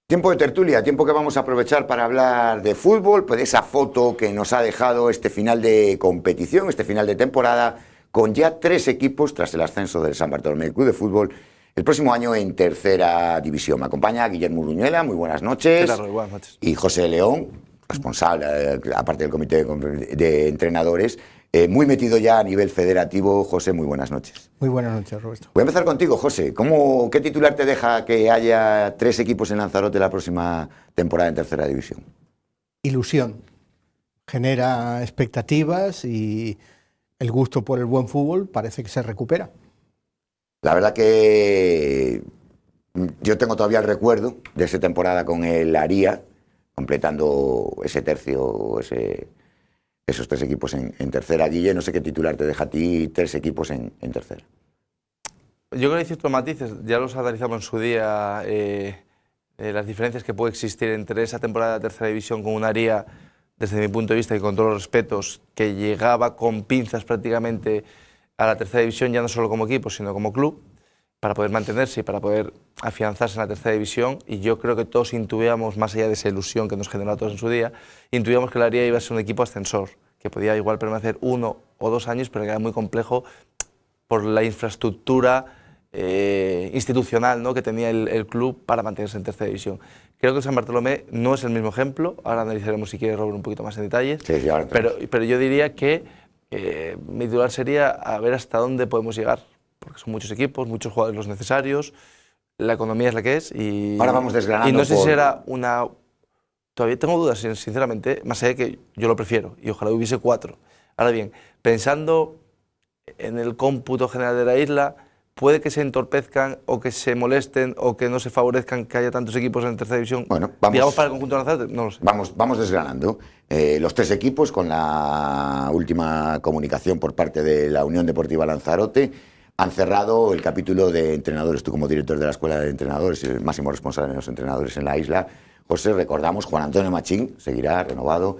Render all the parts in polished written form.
Tiempo de tertulia, tiempo que vamos a aprovechar para hablar de fútbol, pues de esa foto que nos ha dejado este final de competición, este final de temporada, con ya 3 equipos tras el ascenso del San Bartolomé Club de Fútbol el próximo año en tercera división. Me acompaña Guillermo Uruñuela, muy buenas noches. ¿Qué tal, Roy? Buenas noches. Y José León, responsable, aparte del comité de entrenadores, muy metido ya a nivel federativo. José, muy buenas noches. Muy buenas noches, Roberto. Voy a empezar contigo, José. ¿Qué titular te deja que haya 3 equipos en Lanzarote la próxima temporada en tercera división? Ilusión. Genera expectativas y el gusto por el buen fútbol parece que se recupera. La verdad que yo tengo todavía el recuerdo de esa temporada con el Aría, completando ese tercio, esos 3 equipos en tercera. Guille, no sé qué titular te deja a ti 3 equipos en tercera. Yo creo que hay ciertos matices, ya los analizamos en su día, las diferencias que puede existir entre esa temporada de tercera división con un Aría, desde mi punto de vista y con todos los respetos, que llegaba con pinzas prácticamente a la tercera división, ya no solo como equipo, sino como club, para poder mantenerse y para poder afianzarse en la tercera división. Y yo creo que todos intuíamos, más allá de esa ilusión que nos generó a todos en su día, intuíamos que el Aría iba a ser un equipo ascensor, que podía igual permanecer 1 o 2 años, pero que era muy complejo por la infraestructura institucional, ¿no?, que tenía el club para mantenerse en tercera división. Creo que el San Bartolomé no es el mismo ejemplo, ahora analizaremos si quiere Robert un poquito más en detalles, sí, pero yo diría que mi titular sería a ver hasta dónde podemos llegar, porque son muchos equipos, muchos jugadores los necesarios, la economía es la que es y ahora vamos desgranando. Y no sé si será una... Todavía tengo dudas, sinceramente, más allá de que yo lo prefiero y ojalá hubiese 4. Ahora bien, pensando en el cómputo general de la isla, puede que se entorpezcan o que se molesten o que no se favorezcan que haya tantos equipos en tercera división. Bueno, vamos, digamos para el conjunto de Lanzarote, no lo sé. Vamos desgranando. Los 3 equipos, con la última comunicación por parte de la Unión Deportiva Lanzarote, han cerrado el capítulo de entrenadores. Tú, como director de la Escuela de Entrenadores y el máximo responsable de los entrenadores en la isla, José, recordamos, Juan Antonio Machín seguirá renovado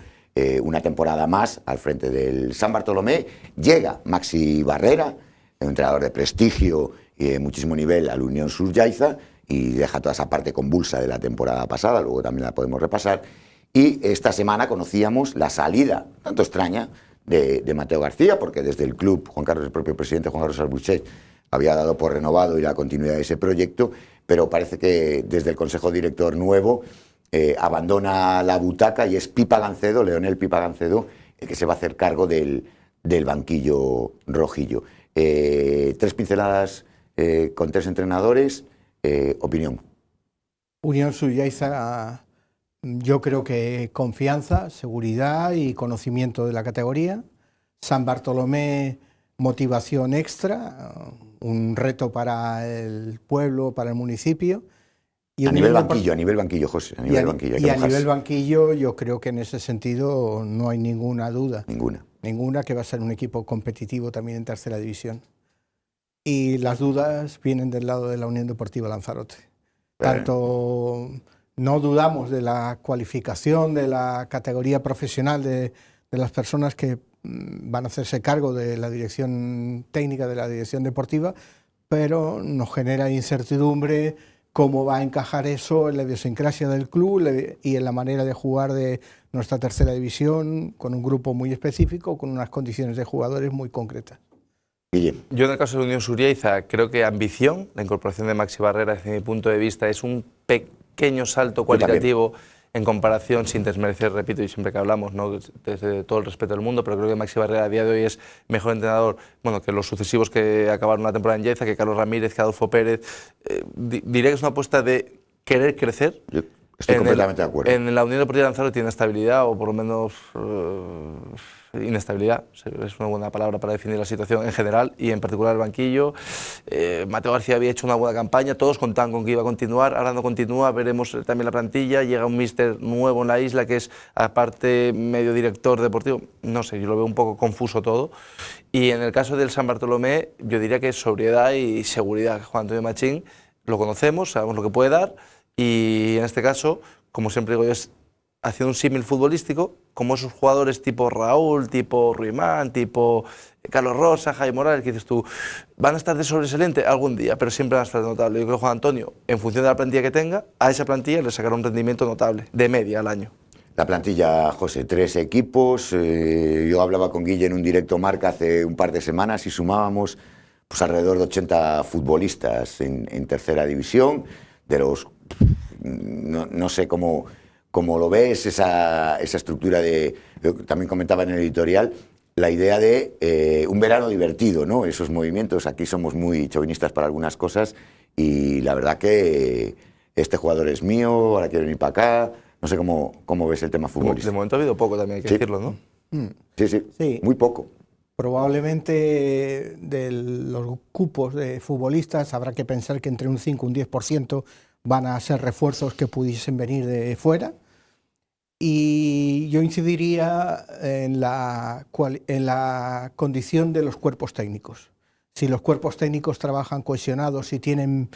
una temporada más al frente del San Bartolomé. Llega Maxi Barrera, un entrenador de prestigio y de muchísimo nivel al Unión Sur Yaiza, y deja toda esa parte convulsa de la temporada pasada, luego también la podemos repasar. Y esta semana conocíamos la salida, tanto extraña, de Mateo García, porque desde el club, Juan Carlos, el propio presidente, Juan Carlos Albuchet, había dado por renovado y la continuidad de ese proyecto, pero parece que desde el Consejo Director nuevo abandona la butaca y es Pipa Gancedo, Leonel Pipa Gancedo, el que se va a hacer cargo del banquillo rojillo. 3 pinceladas con 3 entrenadores, opinión. Unión Sur Yaiza, yo creo que confianza, seguridad y conocimiento de la categoría. San Bartolomé, motivación extra, un reto para el pueblo, para el municipio. Y a nivel banquillo, José. A nivel banquillo, yo creo que en ese sentido no hay ninguna duda. Ninguna, que va a ser un equipo competitivo también en tercera división. Y las dudas vienen del lado de la Unión Deportiva Lanzarote. Tanto no dudamos de la cualificación, de la categoría profesional de las personas que van a hacerse cargo de la dirección técnica, de la dirección deportiva, pero nos genera incertidumbre cómo va a encajar eso en la idiosincrasia del club y en la manera de jugar de nuestra tercera división, con un grupo muy específico, con unas condiciones de jugadores muy concretas. Yo en el caso de Unión Sur Yaiza creo que ambición, la incorporación de Maxi Barrera desde mi punto de vista es un pequeño salto cualitativo en comparación, sin desmerecer, repito, y siempre que hablamos, ¿no?, desde todo el respeto del mundo, pero creo que Maxi Barrera a día de hoy es mejor entrenador, bueno, que los sucesivos que acabaron la temporada en Yaiza, que Carlos Ramírez, que Adolfo Pérez. Diré que es una apuesta de querer crecer. Estoy completamente de acuerdo. En la Unión Deportiva Lanzarote tiene estabilidad, o por lo menos inestabilidad, es una buena palabra para definir la situación en general y en particular el banquillo. Mateo García había hecho una buena campaña, todos contaban con que iba a continuar, ahora no continúa, veremos también la plantilla, llega un míster nuevo en la isla que es aparte medio director deportivo, no sé, yo lo veo un poco confuso todo. Y en el caso del San Bartolomé yo diría que es sobriedad y seguridad. Juan Antonio Machín lo conocemos, sabemos lo que puede dar y en este caso, como siempre digo yo, es haciendo un símil futbolístico, como esos jugadores tipo Raúl, tipo Ruimán, tipo Carlos Rosa, Jaime Morales, que dices tú, van a estar de sobresaliente algún día, pero siempre van a estar notables. Yo creo que Juan Antonio, en función de la plantilla que tenga, a esa plantilla le sacará un rendimiento notable, de media al año. La plantilla, José, 3 equipos. Yo hablaba con Guille en un directo Marca hace un par de semanas y sumábamos pues, alrededor de 80 futbolistas en tercera división. De los, no sé cómo lo ves, esa estructura de... Yo también comentaba en el editorial la idea de un verano divertido, ¿no? Esos movimientos. Aquí somos muy chauvinistas para algunas cosas y la verdad que este jugador es mío, ahora quiero venir para acá. No sé cómo ves el tema futbolístico. De momento ha habido poco, también hay que decirlo, ¿no? Sí, muy poco. Probablemente de los cupos de futbolistas habrá que pensar que entre un 5 y un 10% van a ser refuerzos que pudiesen venir de fuera. Y yo incidiría en la condición de los cuerpos técnicos. Si los cuerpos técnicos trabajan cohesionados y tienen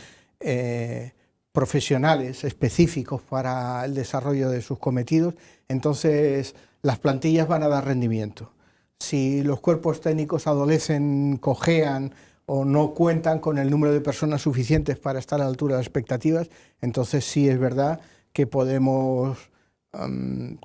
profesionales específicos para el desarrollo de sus cometidos, entonces las plantillas van a dar rendimiento. Si los cuerpos técnicos adolecen, cojean o no cuentan con el número de personas suficientes para estar a la altura de las expectativas, entonces sí es verdad que podemos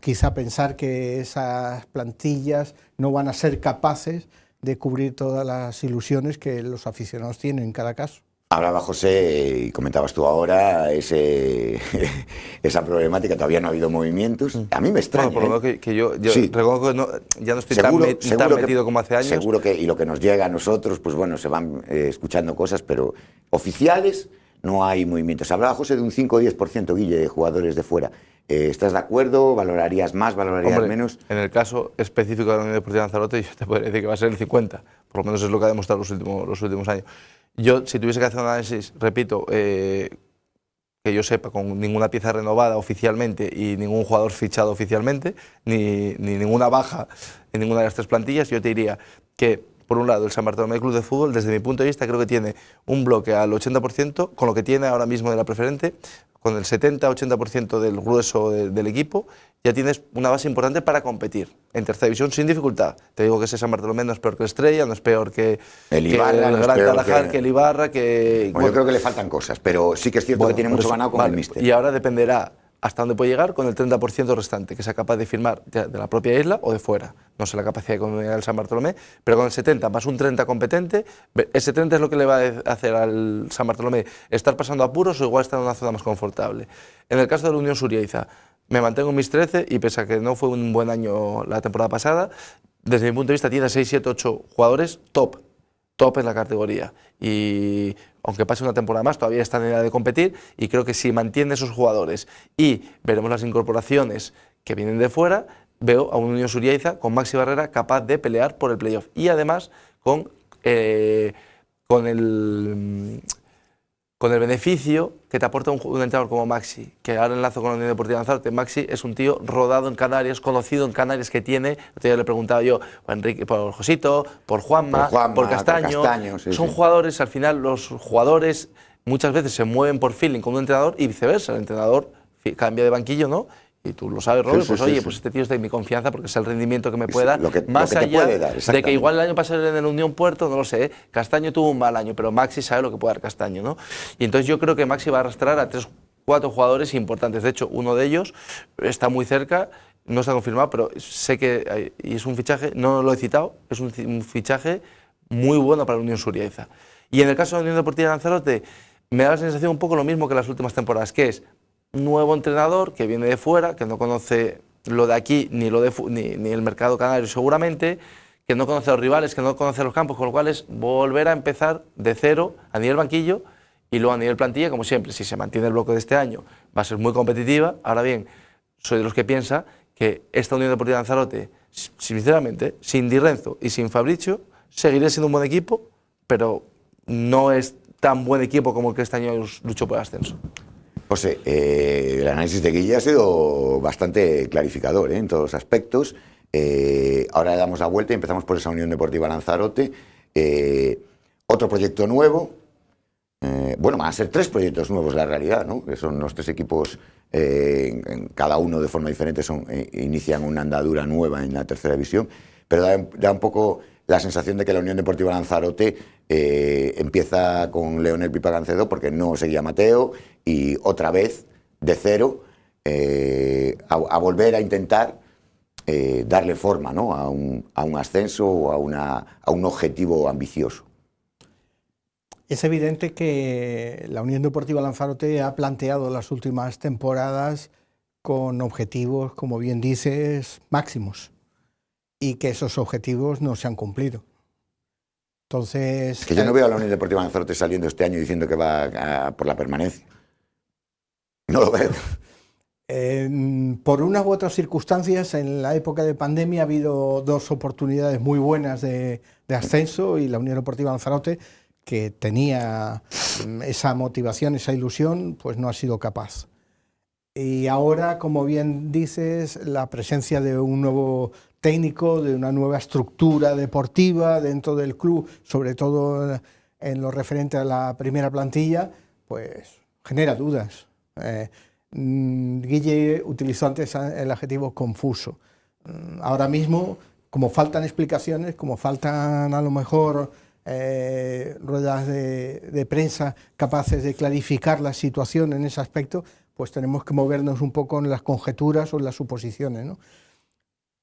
quizá pensar que esas plantillas no van a ser capaces de cubrir todas las ilusiones que los aficionados tienen en cada caso. Hablaba José y comentabas tú ahora esa problemática, todavía no ha habido movimientos. A mí me extraña. Bueno, por lo menos que yo sí. Reconozco que ya no estoy tan metido como hace años. Seguro que, y lo que nos llega a nosotros, pues bueno, se van escuchando cosas, pero oficiales no hay movimientos. Hablaba José de un 5 o 10%, Guille, de jugadores de fuera. ¿Estás de acuerdo? ¿Valorarías más? ¿Valorarías menos? En el caso específico de la Unión Deportiva Lanzarote, yo te podría decir que va a ser el 50%. Por lo menos es lo que ha demostrado los últimos años. Yo, si tuviese que hacer un análisis, repito, que yo sepa, con ninguna pieza renovada oficialmente y ningún jugador fichado oficialmente, ni ninguna baja en ninguna de las 3 plantillas, yo te diría que, por un lado, el San Bartolomé Club de Fútbol, desde mi punto de vista, creo que tiene un bloque al 80%, con lo que tiene ahora mismo de la preferente, con el 70-80% del grueso del equipo, ya tienes una base importante para competir en tercera división sin dificultad. Te digo que ese San Bartolomé no es peor que el Estrella, no es peor que el Ibarra, el Gran Tarajal, que el Ibarra, que... Bueno, yo creo que le faltan cosas, pero sí que es cierto que tiene mucho ganado con el míster. Y ahora dependerá hasta dónde puede llegar con el 30% restante, que sea capaz de firmar de la propia isla o de fuera. No sé la capacidad económica del San Bartolomé, pero con el 70 más un 30 competente, ese 30 es lo que le va a hacer al San Bartolomé estar pasando apuros o igual estar en una zona más confortable. En el caso de la Unión Suriaiza, me mantengo en mis 13 y pese a que no fue un buen año la temporada pasada, desde mi punto de vista tiene 6, 7, 8 jugadores top en la categoría. Y aunque pase una temporada más, todavía está en edad de competir y creo que si mantiene esos jugadores y veremos las incorporaciones que vienen de fuera, veo a un Unión Suriaiza con Maxi Barrera capaz de pelear por el playoff y además con el beneficio que te aporta un entrenador como Maxi, que ahora enlazo con la Unión Deportiva Lanzarote. Maxi es un tío rodado en Canarias, conocido en Canarias, que tiene, le he preguntado yo, por Enrique, por Josito, por Juanma, por Castaño. Son jugadores, al final los jugadores muchas veces se mueven por feeling con un entrenador y viceversa, el entrenador cambia de banquillo, ¿no? Y tú lo sabes, Robert, pues oye, pues este tío es de mi confianza porque es el rendimiento que me puede dar, más allá de que igual el año pasado en el Unión Puerto, no lo sé, Castaño tuvo un mal año, pero Maxi sabe lo que puede dar Castaño, ¿no? Y entonces yo creo que Maxi va a arrastrar a 3 o 4 jugadores importantes. De hecho, uno de ellos está muy cerca, no está confirmado, pero sé que y es un fichaje, no lo he citado, es un fichaje muy bueno para la Unión Suriaiza. Y en el caso de la Unión Deportiva Lanzarote, me da la sensación un poco lo mismo que las últimas temporadas, que es nuevo entrenador que viene de fuera, que no conoce lo de aquí ni el mercado canario seguramente, que no conoce a los rivales, que no conoce los campos, con lo cual es volver a empezar de cero a nivel banquillo y luego a nivel plantilla, como siempre, si se mantiene el bloque de este año va a ser muy competitiva. Ahora bien, soy de los que piensa que esta Unión Deportiva Lanzarote, sinceramente, sin Di Renzo y sin Fabricio, seguirá siendo un buen equipo, pero no es tan buen equipo como el que este año luchó por el ascenso. José, el análisis de Guille ha sido bastante clarificador en todos los aspectos. Ahora le damos la vuelta y empezamos por esa Unión Deportiva Lanzarote. Otro proyecto nuevo, Bueno, van a ser 3 proyectos nuevos la realidad, ¿no? Que son los 3 equipos, cada uno de forma diferente, inician una andadura nueva en la tercera división, pero da un poco la sensación de que la Unión Deportiva Lanzarote empieza con Leonel Pipa Gancedo porque no seguía Mateo y otra vez, de cero, a volver a intentar darle forma, ¿no? a un ascenso o a un objetivo ambicioso. Es evidente que la Unión Deportiva Lanzarote ha planteado las últimas temporadas con objetivos, como bien dices, máximos, y que esos objetivos no se han cumplido. Entonces, es que yo no veo a la Unión Deportiva Lanzarote saliendo este año diciendo que va por la permanencia. No lo veo. Por unas u otras circunstancias, en la época de pandemia ha habido 2 oportunidades muy buenas de ascenso y la Unión Deportiva Lanzarote, que tenía esa motivación, esa ilusión, pues no ha sido capaz. Y ahora, como bien dices, la presencia de un nuevo técnico, de una nueva estructura deportiva dentro del club, sobre todo en lo referente a la primera plantilla, pues genera dudas. Guille utilizó antes el adjetivo confuso. Ahora mismo, como faltan explicaciones, como faltan a lo mejor ruedas de prensa capaces de clarificar la situación en ese aspecto, pues tenemos que movernos un poco en las conjeturas o en las suposiciones, ¿no?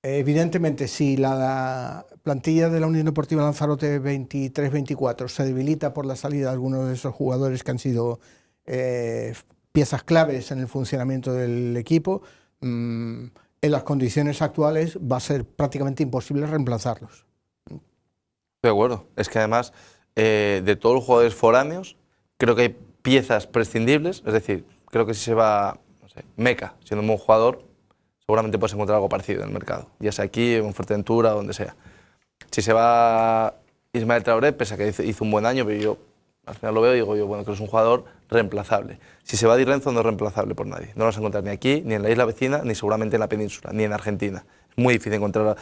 Evidentemente, si la plantilla de la Unión Deportiva Lanzarote 23-24 se debilita por la salida de algunos de esos jugadores que han sido piezas claves en el funcionamiento del equipo, en las condiciones actuales va a ser prácticamente imposible reemplazarlos. Estoy de acuerdo. Es que además, de todos los jugadores foráneos, creo que hay piezas prescindibles. Es decir, creo que si se va, no sé, Meca, siendo un buen jugador, seguramente puedes encontrar algo parecido en el mercado, ya sea aquí, en Fuerteventura, donde sea. Si se va Ismael Traoré, pese a que hizo un buen año, pero yo al final lo veo y digo yo, bueno, que es un jugador reemplazable. Si se va Di Renzo, no es reemplazable por nadie. No lo vas a encontrar ni aquí, ni en la isla vecina, ni seguramente en la península, ni en Argentina. Es muy difícil encontrar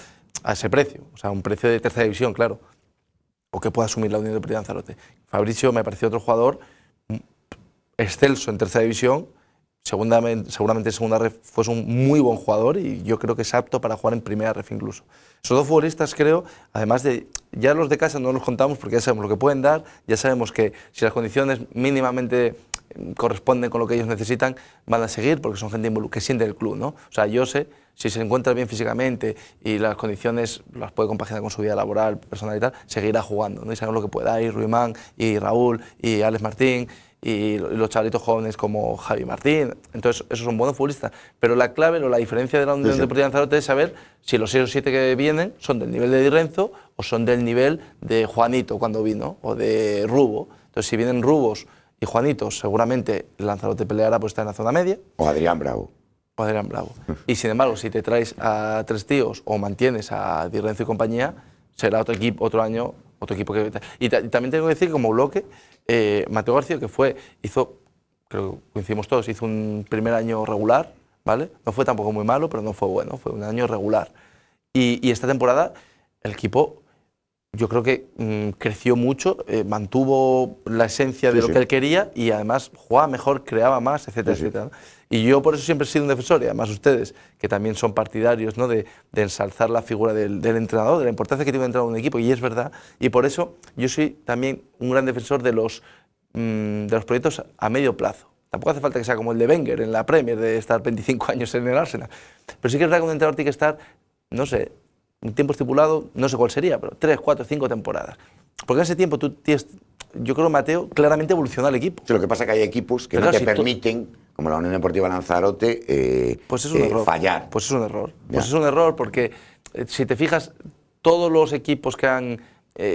a ese precio, o sea, un precio de tercera división, claro, o que pueda asumir la Unión Deportiva Lanzarote. Fabricio me pareció otro jugador excelso en tercera división, seguramente en segunda ref fue un muy buen jugador y yo creo que es apto para jugar en primera ref incluso. Esos 2 futbolistas, creo, además de, ya los de casa no los contamos porque ya sabemos lo que pueden dar, ya sabemos que si las condiciones mínimamente corresponden con lo que ellos necesitan, van a seguir porque son gente que siente el club, ¿no? O sea, yo sé, si se encuentra bien físicamente y las condiciones las puede compaginar con su vida laboral, personal y tal, seguirá jugando, ¿no? Y sabemos lo que puede dar, y Ruimán, y Raúl, y Alex Martín, y los chavalitos jóvenes como Javi Martín. Entonces, esos son buenos futbolistas. Pero la clave o la diferencia de la Unión Deportiva Lanzarote es saber si los 6 o 7 que vienen son del nivel de Di Renzo o son del nivel de Juanito cuando vino, o de Rubo. Entonces, si vienen Rubos y Juanitos, seguramente Lanzarote peleará por estar en la zona media. O Adrián Bravo. Y sin embargo, si te traes a 3 tíos o mantienes a Di Renzo y compañía, será otro equipo, otro año, otro equipo que... Y también tengo que decir que como bloque, Mateo García, que hizo, creo que coincidimos todos, hizo un primer año regular, ¿vale? No fue tampoco muy malo, pero no fue bueno, fue un año regular. Y esta temporada el equipo, yo creo que creció mucho, mantuvo la esencia de lo que él quería y además jugaba mejor, creaba más, etcétera, etcétera. Y yo por eso siempre he sido un defensor, y además ustedes, que también son partidarios, ¿no?, de ensalzar la figura del entrenador, de la importancia que tiene un entrenador en un equipo, y es verdad. Y por eso yo soy también un gran defensor de los proyectos a medio plazo. Tampoco hace falta que sea como el de Wenger en la Premier, de estar 25 años en el Arsenal. Pero sí que es verdad que un entrenador tiene que estar, no sé, un tiempo estipulado, no sé cuál sería, pero 3, 4, 5 temporadas. Porque en ese tiempo tú tienes, yo creo, Mateo, claramente evoluciona el equipo. Sí, lo que pasa es que hay equipos que no te permiten, como la Unión Deportiva Lanzarote, pues es un error. Fallar. Pues es un error. Pues es un error porque, si te fijas, todos los equipos que han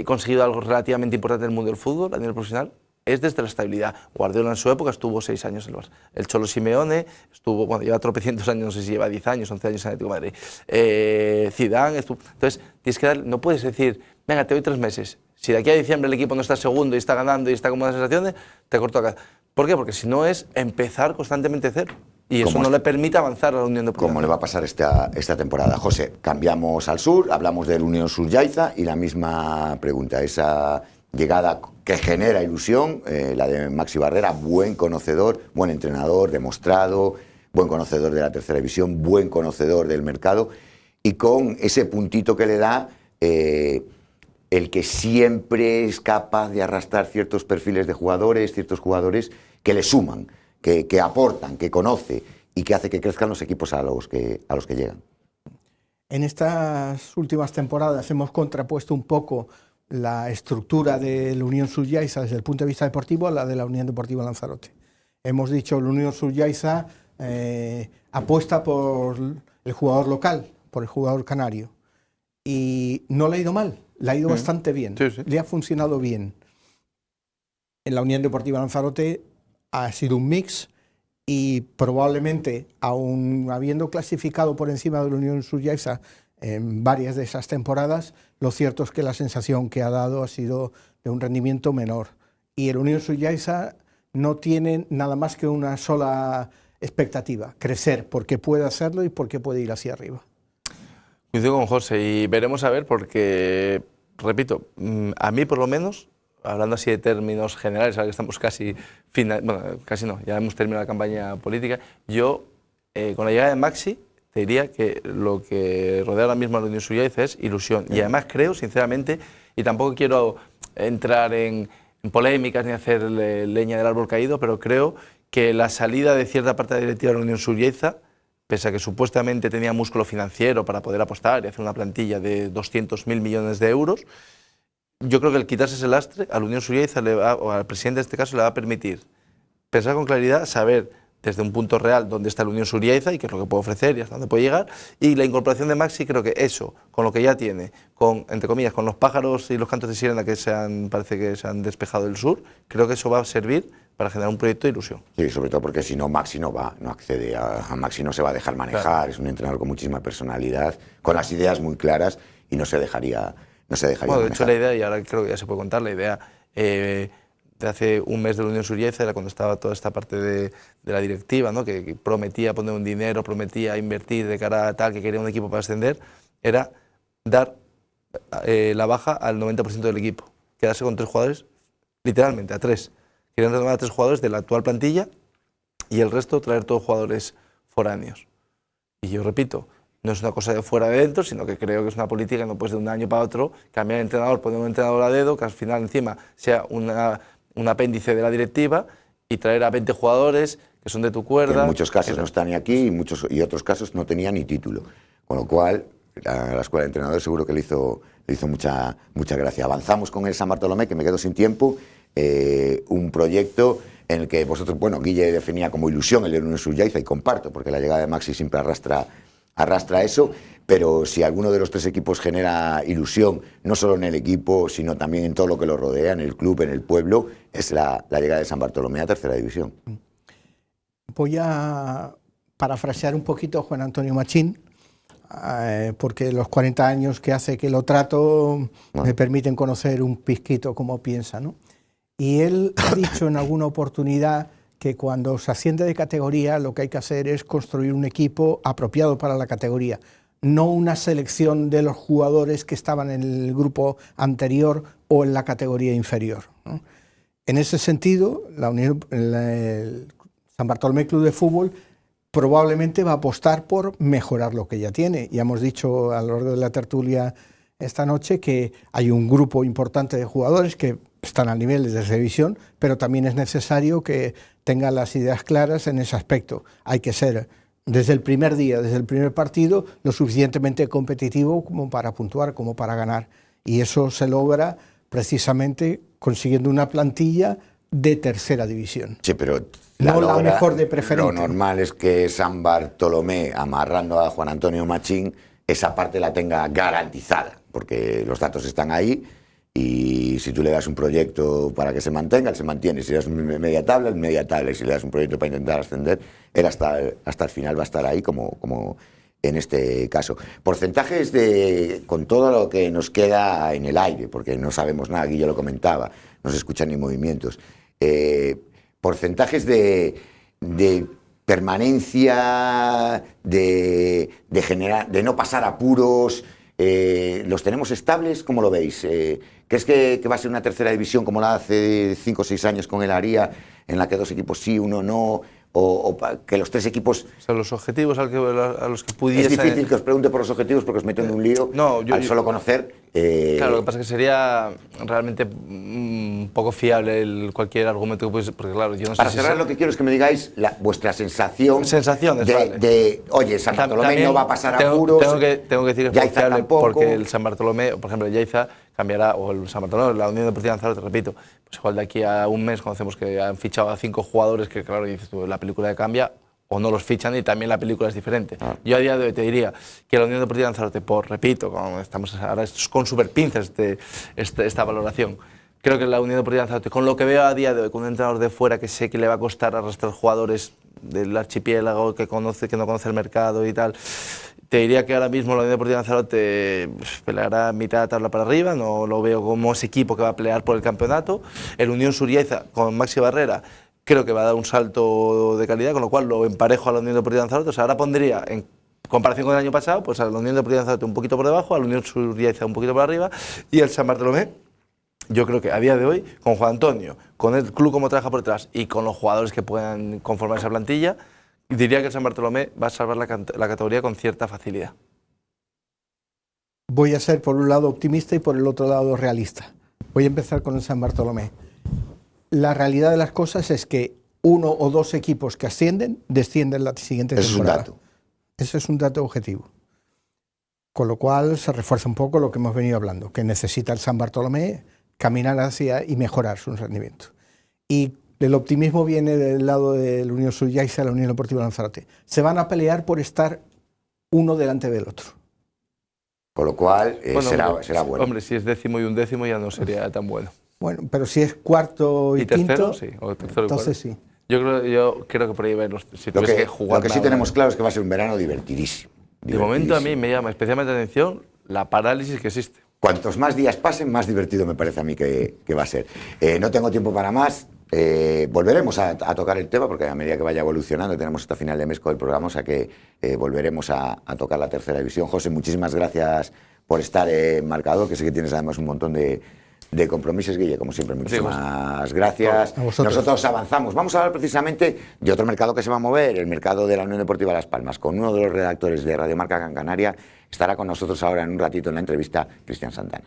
conseguido algo relativamente importante en el mundo del fútbol a nivel profesional es desde la estabilidad. Guardiola en su época estuvo 6 años en el Barça. El Cholo Simeone estuvo, bueno, lleva tropecientos años, no sé si lleva 10 años, 11 años en Atlético de Madrid. Zidane estuvo. Entonces, tienes que dar, no puedes decir, venga, te doy 3 meses. Si de aquí a diciembre el equipo no está segundo y está ganando y está con buenas sensaciones, te corto acá. ¿Por qué? Porque si no es empezar constantemente de cero. Y eso no le permite avanzar a la Unión Deportiva. ¿Cómo le va a pasar esta temporada? José, cambiamos al sur, hablamos del Unión Sur Yaiza y la misma pregunta. Esa llegada que genera ilusión, la de Maxi Barrera, buen conocedor, buen entrenador, demostrado, buen conocedor de la tercera división, buen conocedor del mercado, y con ese puntito que le da el que siempre es capaz de arrastrar ciertos perfiles de jugadores, ciertos jugadores que le suman, que aportan, que conoce y que hace que crezcan los equipos a los que llegan. En estas últimas temporadas hemos contrapuesto un poco la estructura de la Unión Subyaisa desde el punto de vista deportivo a la de la Unión Deportiva Lanzarote. Hemos dicho que la Unión Subyaisa apuesta por el jugador local, por el jugador canario, y no le ha ido mal, le ha ido bastante bien, le ha funcionado bien. En la Unión Deportiva Lanzarote ha sido un mix y probablemente, aun habiendo clasificado por encima de la Unión Subyaisa en varias de esas temporadas, lo cierto es que la sensación que ha dado ha sido de un rendimiento menor. Y el Unión Subyaisa no tiene nada más que una sola expectativa: crecer, porque puede hacerlo y porque puede ir hacia arriba. Coincido con José y veremos a ver, porque, repito, a mí por lo menos, hablando así de términos generales, ahora que estamos casi ya hemos terminado la campaña política, yo con la llegada de Maxi te diría que lo que rodea ahora mismo a la Unión Subyaisa es ilusión. Y además creo, sinceramente, y tampoco quiero entrar en polémicas ni hacer leña del árbol caído, pero creo que la salida de cierta parte de la directiva de la Unión Subyaisa, pese a que supuestamente tenía músculo financiero para poder apostar y hacer una plantilla de 200.000 millones de euros, yo creo que el quitarse ese lastre a la Unión Subyaisa, o al presidente en este caso, le va a permitir pensar con claridad, saber desde un punto real dónde está la Unión Subyaisa y qué es lo que puede ofrecer y hasta dónde puede llegar. Y la incorporación de Maxi, creo que eso, con lo que ya tiene, con, entre comillas, con los pájaros y los cantos de sirena que parece que se han despejado del sur, creo que eso va a servir para generar un proyecto de ilusión. Sí, sobre todo porque si no, Maxi no accede a Maxi, no se va a dejar manejar, claro. Es un entrenador con muchísima personalidad, con las ideas muy claras y no se dejaría bueno, de hecho la idea, y ahora creo que ya se puede contar, la idea de hace un mes de la Unión Subyaisa era cuando estaba toda esta parte de la directiva, ¿no? que prometía poner un dinero, prometía invertir de cara a tal, que quería un equipo para ascender, era dar la baja al 90% del equipo, quedarse con 3 jugadores, literalmente a 3. Querían renovar a 3 jugadores de la actual plantilla y el resto traer todos jugadores foráneos. Y yo repito, no es una cosa de fuera de dentro, sino que creo que es una política que no puedes de un año para otro cambiar de entrenador, poner un entrenador a dedo, que al final encima sea un apéndice de la directiva y traer a 20 jugadores que son de tu cuerda. En muchos casos no están ni aquí y otros casos no tenían ni título. Con lo cual, a la escuela de entrenadores seguro que le hizo mucha gracia. Avanzamos con el San Bartolomé, que me quedo sin tiempo, un proyecto en el que vosotros, bueno, Guille definía como ilusión el de la Unión Subyaisa, y comparto, porque la llegada de Maxi siempre arrastra eso, pero si alguno de los 3 equipos genera ilusión, no solo en el equipo, sino también en todo lo que lo rodea, en el club, en el pueblo, es la llegada de San Bartolomé a tercera división. Voy a parafrasear un poquito a Juan Antonio Machín, porque los 40 años que hace que lo trato me permiten conocer un pizquito cómo piensa, ¿no? Y él ha dicho en alguna oportunidad que cuando se asciende de categoría lo que hay que hacer es construir un equipo apropiado para la categoría, no una selección de los jugadores que estaban en el grupo anterior o en la categoría inferior, ¿no? En ese sentido, el San Bartolomé Club de Fútbol probablemente va a apostar por mejorar lo que ya tiene. Ya hemos dicho a lo largo de la tertulia esta noche que hay un grupo importante de jugadores que están al nivel de tercera división, pero también es necesario que tengan las ideas claras en ese aspecto. Hay que ser, desde el primer día, desde el primer partido, lo suficientemente competitivo como para puntuar, como para ganar. Y eso se logra precisamente consiguiendo una plantilla de tercera división. Sí, pero no la mejor de preferente. Lo normal es que San Bartolomé, amarrando a Juan Antonio Machín, esa parte la tenga garantizada, porque los datos están ahí. Y si tú le das un proyecto para que se mantenga, él se mantiene. Si le das media tabla, el media tabla. Y si le das un proyecto para intentar ascender, él hasta el final va a estar ahí, como en este caso. Porcentajes con todo lo que nos queda en el aire, porque no sabemos nada, aquí yo lo comentaba, no se escuchan ni movimientos. Porcentajes de permanencia, de no pasar apuros. ¿los tenemos estables? ¿Cómo lo veis? ¿Crees que va a ser una tercera división como la hace 5 o 6 años con el Aria, en la que 2 equipos sí, 1 no? O que los 3 equipos... O sea, los objetivos a los que pudiesen... Es difícil que os pregunte por los objetivos porque os meto en un lío al solo conocer... Claro, lo que pasa es que sería realmente poco fiable cualquier argumento que pudiese... Porque claro, yo no sé Para cerrar, lo que quiero es que me digáis vuestra sensación... Sensaciones, de oye, San Bartolomé no va a pasar apuros... Tengo que decir que es poco fiable porque el San Bartolomé, por ejemplo, el Yaiza cambiará, o el San Bartolomé, la Unión Deportiva Lanzarote, te repito, pues igual de aquí a un mes conocemos que han fichado a 5 jugadores que, claro, dices tú, la película cambia, o no los fichan y también la película es diferente. Yo a día de hoy te diría que la Unión Deportiva Lanzarote, repito, estamos ahora con superpinzas esta valoración, creo que la Unión Deportiva Lanzarote, con lo que veo a día de hoy, con un entrenador de fuera que sé que le va a costar arrastrar jugadores del archipiélago, que no conoce el mercado y tal, te diría que ahora mismo la Unión Deportiva Lanzarote peleará mitad de tabla para arriba, no lo veo como ese equipo que va a pelear por el campeonato. El Unión Suriaiza con Maxi Barrera creo que va a dar un salto de calidad, con lo cual lo emparejo a la Unión Deportiva Lanzarote. O sea, ahora pondría, en comparación con el año pasado, pues a la Unión Deportiva Lanzarote un poquito por debajo, a la Unión Suriaiza un poquito por arriba, y el San Bartolomé, yo creo que a día de hoy, con Juan Antonio, con el club como trabaja por detrás y con los jugadores que puedan conformar esa plantilla, diría que el San Bartolomé va a salvar la categoría con cierta facilidad. Voy a ser por un lado optimista y por el otro lado realista. Voy a empezar con el San Bartolomé. La realidad de las cosas es que 1 o 2 equipos que ascienden descienden la siguiente temporada. Es un dato. Ese es un dato objetivo. Con lo cual se refuerza un poco lo que hemos venido hablando, que necesita el San Bartolomé caminar hacia y mejorar su rendimiento. Y el optimismo viene del lado de la Unión Suriaiza y la Unión Deportiva Lanzarote. Se van a pelear por estar uno delante del otro. Con lo cual será bueno. Hombre, si es 10º y 11º ya no sería tan bueno. Bueno, pero si es 4º y tercero, quinto, sí, o tercero entonces sí. Yo creo que por ahí ven si Lo que jugar. que sí tenemos claro es que va a ser un verano divertidísimo. De momento a mí me llama especialmente la atención la parálisis que existe. Cuantos más días pasen, más divertido me parece a mí que va a ser. No tengo tiempo para más. Volveremos a tocar el tema porque a medida que vaya evolucionando, tenemos hasta final de mes con el programa, o sea que volveremos a tocar la tercera división. José, muchísimas gracias por estar en Marcador, que sé que tienes además un montón de compromisos. Guille, como siempre, muchísimas gracias. Nosotros avanzamos. Vamos a hablar precisamente de otro mercado que se va a mover, el mercado de la Unión Deportiva Las Palmas, con uno de los redactores de Radio Marca Gran Canaria. Estará con nosotros ahora en un ratito en la entrevista Cristian Santana.